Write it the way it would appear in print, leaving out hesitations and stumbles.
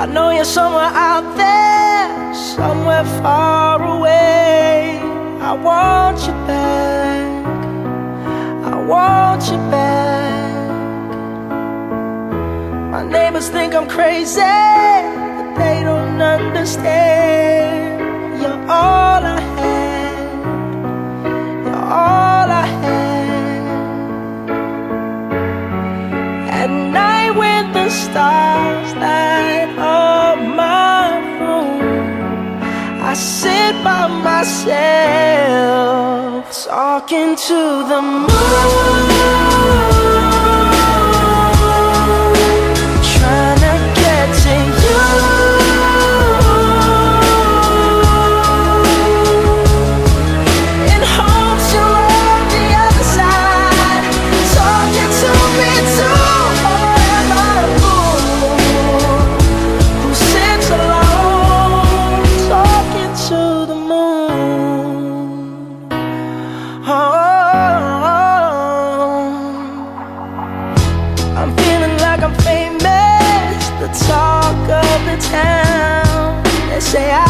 I know you're somewhere out there, somewhere far away. I want you back, I want you back. My neighbors think I'm crazy, but they don't understand. You're all I had, you're all I had. At night when the stars light up my room, I sit by myself talking to the moon, trying to get to you. In hopes you're on the other side, talking to me too. Or am I a fool who sits alone, talking to the moon? Oh, I'm feeling like I'm famous, the talk of the town. They say I